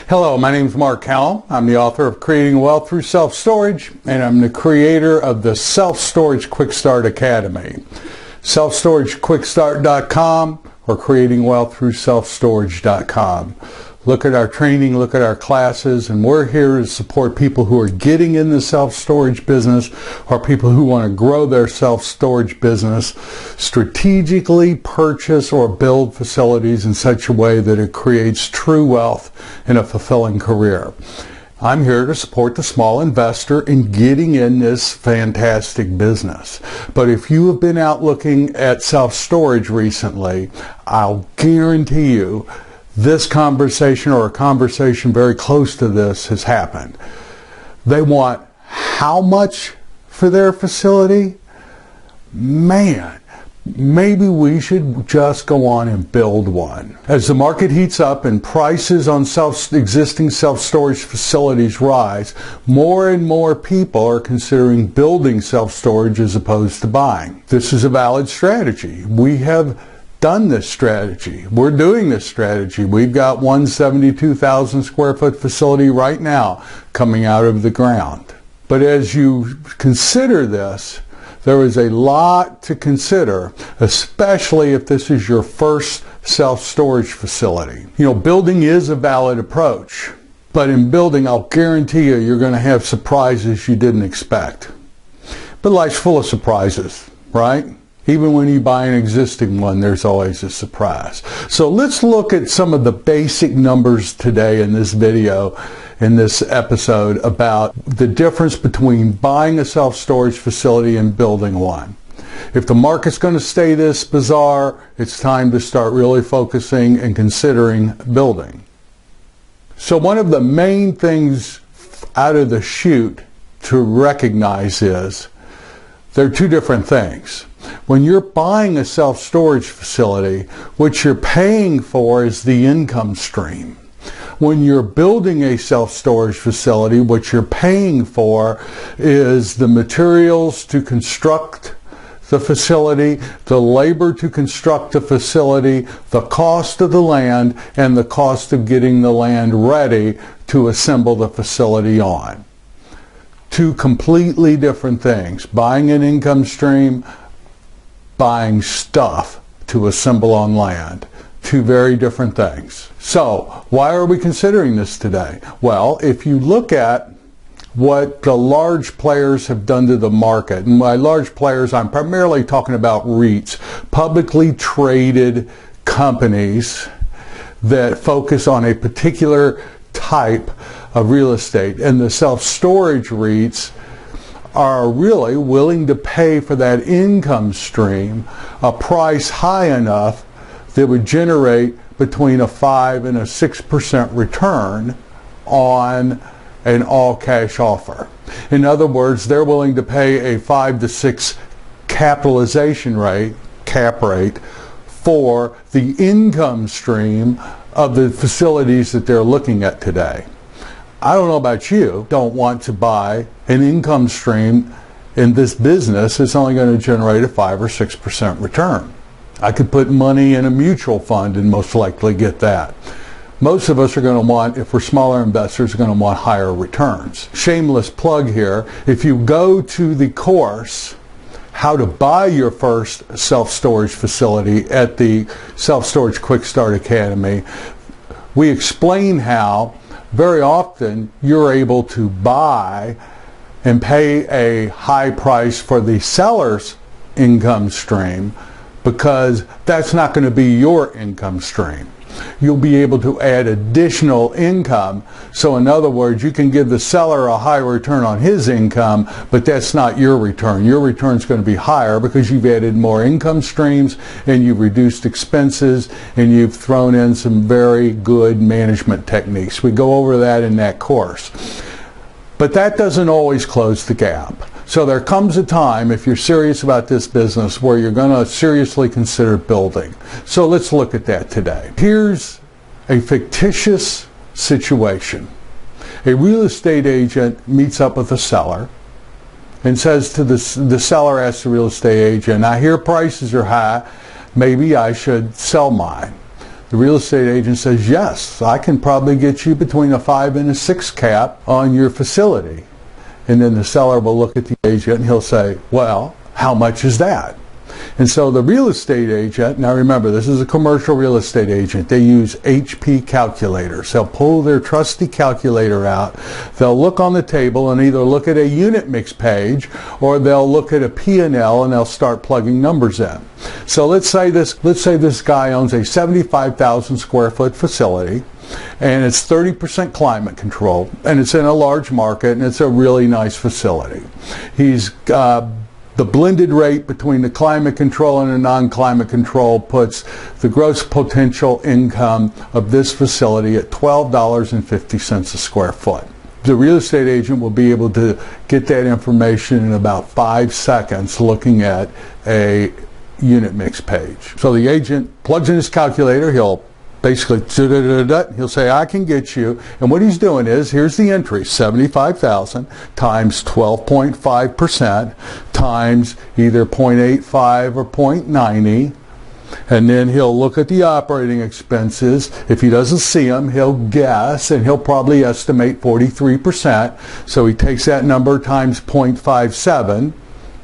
Hello, my name is Mark Callum. I'm the author of Creating Wealth Through Self-Storage, and I'm the creator of the Self-Storage Quick Start Academy. SelfStorageQuickStart.com or CreatingWealthThroughSelfStorage.com. Look at our training, look at our classes, and we're here to support people who are getting in the self-storage business or people who want to grow their self-storage business, strategically purchase or build facilities in such a way that it creates true wealth and a fulfilling career. I'm here to support the small investor in getting in this fantastic business. But if you have been out looking at self-storage recently, I'll guarantee you this conversation or a conversation very close to this has happened. They want how much for their facility? Man, maybe we should just go on and build one. As the market heats up and prices on existing self-storage facilities rise, more and more people are considering building self-storage as opposed to buying. This is a valid strategy. We have done this strategy. We're doing this strategy. We've got one 72,000 square foot facility right now coming out of the ground. But as you consider this, there is a lot to consider, especially if this is your first self-storage facility. You know, building is a valid approach, but in building, I'll guarantee you, you're going to have surprises you didn't expect. But life's full of surprises, right? Even when you buy an existing one, there's always a surprise. So let's look at some of the basic numbers today in this video, in this episode, about the difference between buying a self-storage facility and building one. If the market's going to stay this bizarre, it's time to start really focusing and considering building. So one of the main things out of the chute to recognize is there are two different things. When you're buying a self-storage facility, what you're paying for is the income stream. When you're building a self-storage facility, what you're paying for is the materials to construct the facility, the labor to construct the facility, the cost of the land, and the cost of getting the land ready to assemble the facility on. Two completely different things. Buying an income stream, buying stuff to assemble on land. Two very different things. So, why are we considering this today? Well, if you look at what the large players have done to the market, and by large players I'm primarily talking about REITs, publicly traded companies that focus on a particular type of real estate, and the self-storage REITs are really willing to pay for that income stream a price high enough that would generate between a 5 and a 6% return on an all-cash offer. In other words, they're willing to pay a 5 to 6 capitalization rate, cap rate, for the income stream of the facilities that they're looking at today. I don't know about you, don't want to buy an income stream in this business that's only going to generate a 5 or 6% return. I could put money in a mutual fund and most likely get that. Most of us are going to want, if we're smaller investors, are going to want higher returns. Shameless plug here, if you go to the course, How to Buy Your First Self-Storage Facility at the Self-Storage Quick Start Academy, we explain how very often you're able to buy and pay a high price for the seller's income stream because that's not going to be your income stream. You'll be able to add additional income. So in other words, you can give the seller a high return on his income, but that's not your return. Your return is going to be higher because you've added more income streams and you've reduced expenses and you've thrown in some very good management techniques. We go over that in that course. But that doesn't always close the gap. So there comes a time, if you're serious about this business, where you're going to seriously consider building. So let's look at that today. Here's a fictitious situation. A real estate agent meets up with a seller and says to the seller, asks the real estate agent, I hear prices are high, maybe I should sell mine. The real estate agent says, yes, I can probably get you between a 5 and a 6 cap on your facility. And then the seller will look at the agent and he'll say, well, how much is that? And so the real estate agent, now remember, this is a commercial real estate agent. They use HP calculators. They'll pull their trusty calculator out. They'll look on the table and either look at a unit mix page or they'll look at a P&L and they'll start plugging numbers in. So let's say this guy owns a 75,000 square foot facility, and it's 30% climate control, and it's in a large market, and it's a really nice facility. He's the blended rate between the climate control and the non-climate control puts the gross potential income of this facility at $12.50 a square foot. The real estate agent will be able to get that information in about 5 seconds looking at a unit mix page. So the agent plugs in his calculator, he'll basically, he'll say, I can get you, and what he's doing is, here's the entry, 75,000 times 12.5% times either 0.85 or 0.90, and then he'll look at the operating expenses. If he doesn't see them, he'll guess, and he'll probably estimate 43%, so he takes that number times 0.57,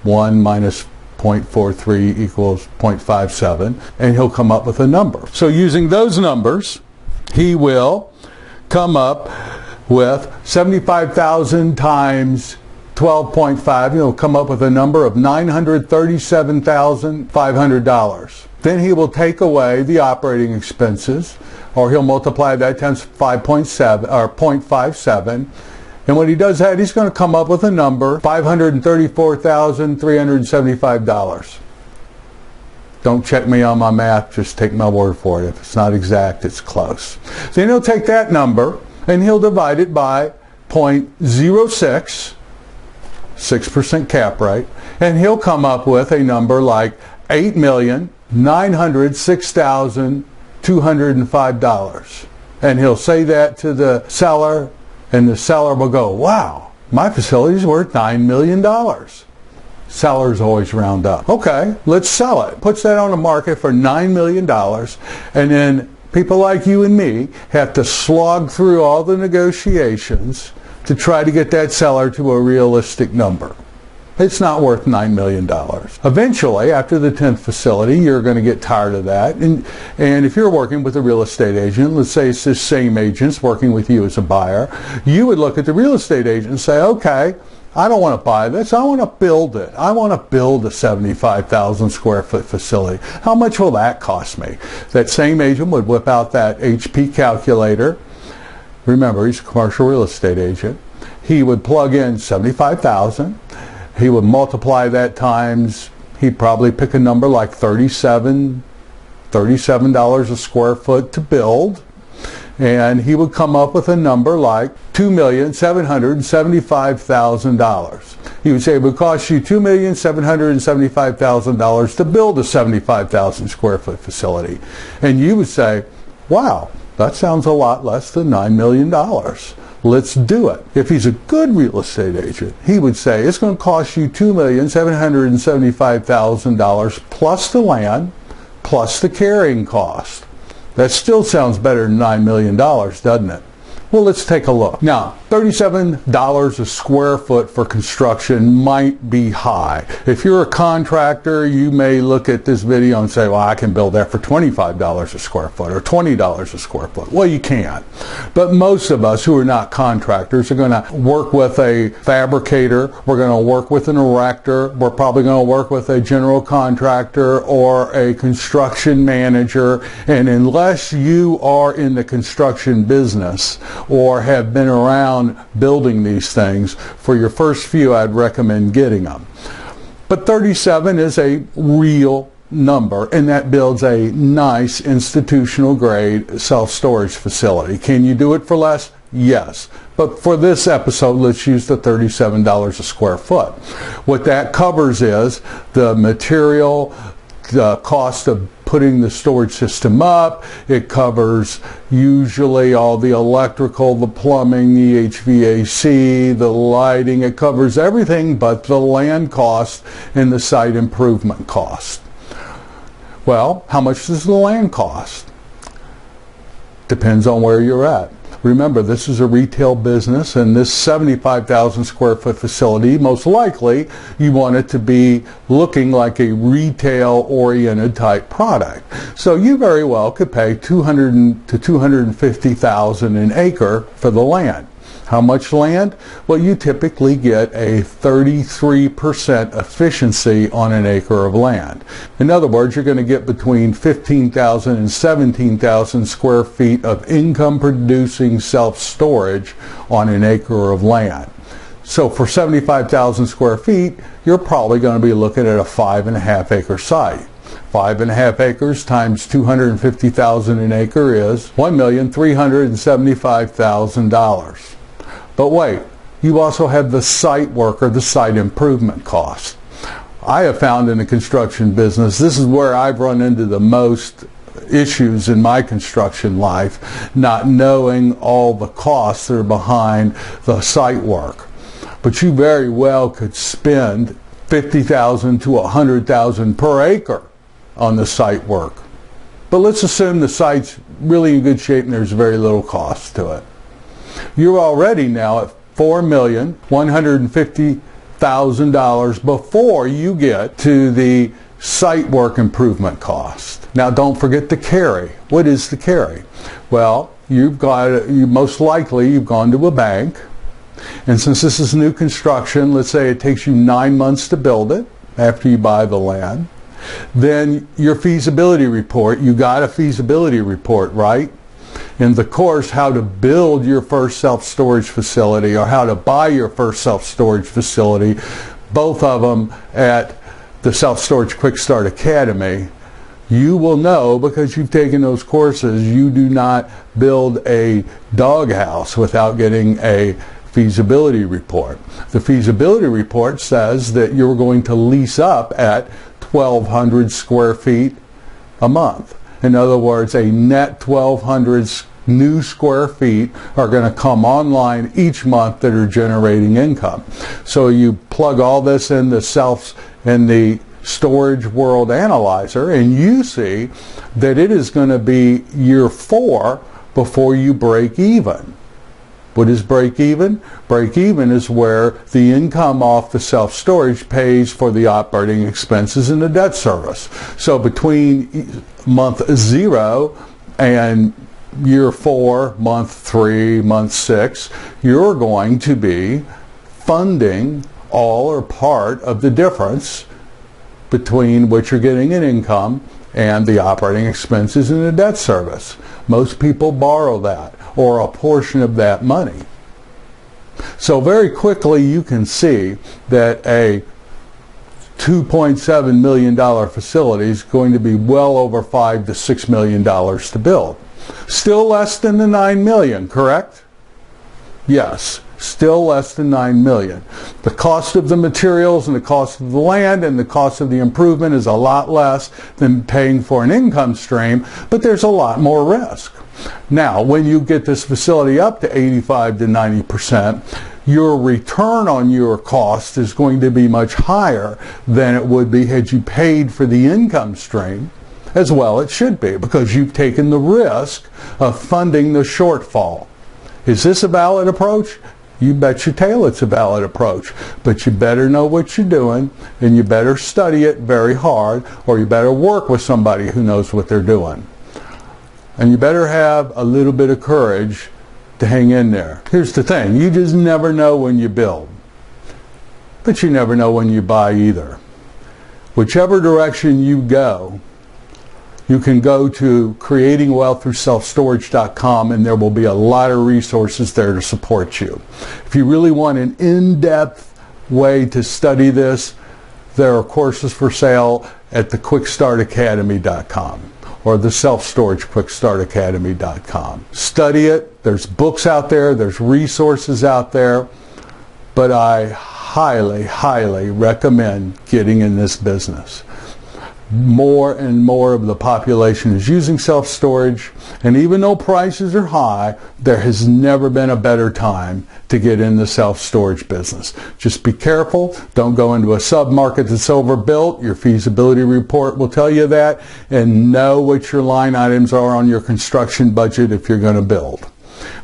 1 minus 0.43 equals 0.57, and he'll come up with a number. So using those numbers, he will come up with 75,000 times 12.5. He'll come up with a number of $937,500. Then he will take away the operating expenses, or he'll multiply that times 5.7 or 0.57. And when he does that, he's going to come up with a number, $534,375. Don't check me on my math, just take my word for it. If it's not exact, it's close. Then he'll take that number and he'll divide it by 0.06, 6% cap rate, and he'll come up with a number like $8,906,205. And he'll say that to the seller, and the seller will go, wow, my facility's worth $9 million. Sellers always round up. Okay, let's sell it. Puts that on the market for $9 million, and then people like you and me have to slog through all the negotiations to try to get that seller to a realistic number. It's not worth $9 million. Eventually, after the 10th facility, you're going to get tired of that. And if you're working with a real estate agent, let's say it's this same agent's working with you as a buyer, you would look at the real estate agent and say, okay, I don't want to buy this. I want to build it. I want to build a 75,000 square foot facility. How much will that cost me? That same agent would whip out that HP calculator. Remember, he's a commercial real estate agent. He would plug in 75,000. He would multiply that times, he'd probably pick a number like $37 a square foot to build, and he would come up with a number like $2,775,000. He would say it would cost you $2,775,000 to build a 75,000 square foot facility. And you would say, wow, that sounds a lot less than $9 million. Let's do it. If he's a good real estate agent, he would say it's going to cost you $2,775,000 plus the land, plus the carrying cost. That still sounds better than $9 million, doesn't it? Well, let's take a look. Now, $37 a square foot for construction might be high. If you're a contractor, you may look at this video and say, well, I can build that for $25 a square foot or $20 a square foot. Well, you can. But most of us who are not contractors are going to work with a fabricator. We're going to work with an erector. We're probably going to work with a general contractor or a construction manager. And unless you are in the construction business or have been around building these things, for your first few I'd recommend getting them. But 37 is a real number, and that builds a nice institutional grade self-storage facility. Can you do it for less? Yes. But for this episode, let's use the $37 a square foot. What that covers is the material, the cost of putting the storage system up. It covers usually all the electrical, the plumbing, the HVAC, the lighting. It covers everything but the land cost and the site improvement cost. Well, how much does the land cost? Depends on where you're at. Remember, this is a retail business, and this 75,000 square foot facility, most likely you want it to be looking like a retail-oriented type product. So you very well could pay $200,000 to $250,000 an acre for the land. How much land? Well, you typically get a 33% efficiency on an acre of land. In other words, you're going to get between 15,000 and 17,000 square feet of income-producing self-storage on an acre of land. So for 75,000 square feet, you're probably going to be looking at a 5.5 acre site. 5.5 acres times $250,000 an acre is $1,375,000. But wait, you also have the site work or the site improvement cost. I have found in the construction business, this is where I've run into the most issues in my construction life, not knowing all the costs that are behind the site work. But you very well could spend $50,000 to $100,000 per acre on the site work. But let's assume the site's really in good shape and there's very little cost to it. You're already now at $4,150,000 before you get to the site work improvement cost. Now don't forget the carry. What is the carry? Well, most likely you've gone to a bank, and since this is new construction, let's say it takes you 9 months to build it after you buy the land, then your feasibility report, you got a feasibility report, right? In the course, how to build your first self-storage facility or how to buy your first self-storage facility, both of them at the Self-Storage Quick Start Academy, you will know, because you've taken those courses, you do not build a doghouse without getting a feasibility report. The feasibility report says that you're going to lease up at 1,200 square feet a month. In other words, a net 1,200 new square feet are going to come online each month that are generating income. So you plug all this in the Storage World Analyzer, and you see that it is going to be year 4 before you break even. What is break even? Break even is where the income off the self-storage pays for the operating expenses and the debt service. So between month 0 and year 4, month 3, month 6, you're going to be funding all or part of the difference between what you're getting in income and the operating expenses and the debt service. Most people borrow that, or a portion of that money. So very quickly you can see that a $2.7 million facility is going to be well over $5 to $6 million to build. Still less than the $9 million, correct? Yes, still less than $9 million. The cost of the materials and the cost of the land and the cost of the improvement is a lot less than paying for an income stream, but there's a lot more risk. Now, when you get this facility up to 85 to 90%, your return on your cost is going to be much higher than it would be had you paid for the income stream. As well it should be, because you've taken the risk of funding the shortfall. Is this a valid approach? You bet your tail it's a valid approach, but you better know what you're doing, and you better study it very hard, or you better work with somebody who knows what they're doing. And you better have a little bit of courage to hang in there. Here's the thing, you just never know when you build, but you never know when you buy either. Whichever direction you go, you can go to creatingwealththroughselfstorage.com, and there will be a lot of resources there to support you. If you really want an in-depth way to study this, there are courses for sale at the quickstartacademy.com or the selfstoragequickstartacademy.com. Study it. There's books out there. There's resources out there. But I highly, highly recommend getting in this business. more and more of the population is using self-storage, and even though prices are high, there has never been a better time to get in the self-storage business. Just be careful. Don't go into a sub-market that's overbuilt. Your feasibility report will tell you that, and know what your line items are on your construction budget if you're going to build.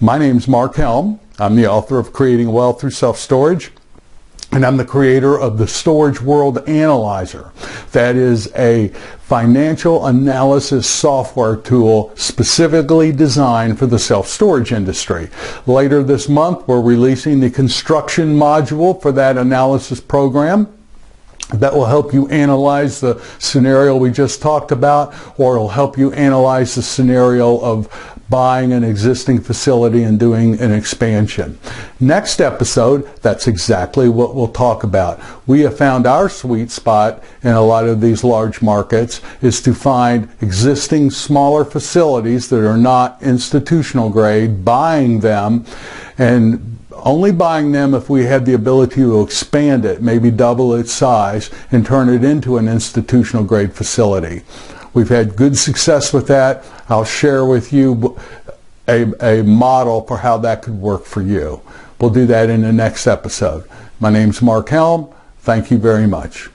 My name's Mark Helm. I'm the author of Creating Wealth Through Self-Storage, and I'm the creator of the Storage World Analyzer. That is a financial analysis software tool specifically designed for the self-storage industry. Later this month, we're releasing the construction module for that analysis program. That will help you analyze the scenario we just talked about, or it'll help you analyze the scenario of buying an existing facility and doing an expansion. Next episode, that's exactly what we'll talk about. We have found our sweet spot in a lot of these large markets is to find existing smaller facilities that are not institutional grade, buying them, and only buying them if we had the ability to expand it, maybe double its size, and turn it into an institutional grade facility. We've had good success with that. I'll share with you a model for how that could work for you. We'll do that in the next episode. My name's Mark Helm. Thank you very much.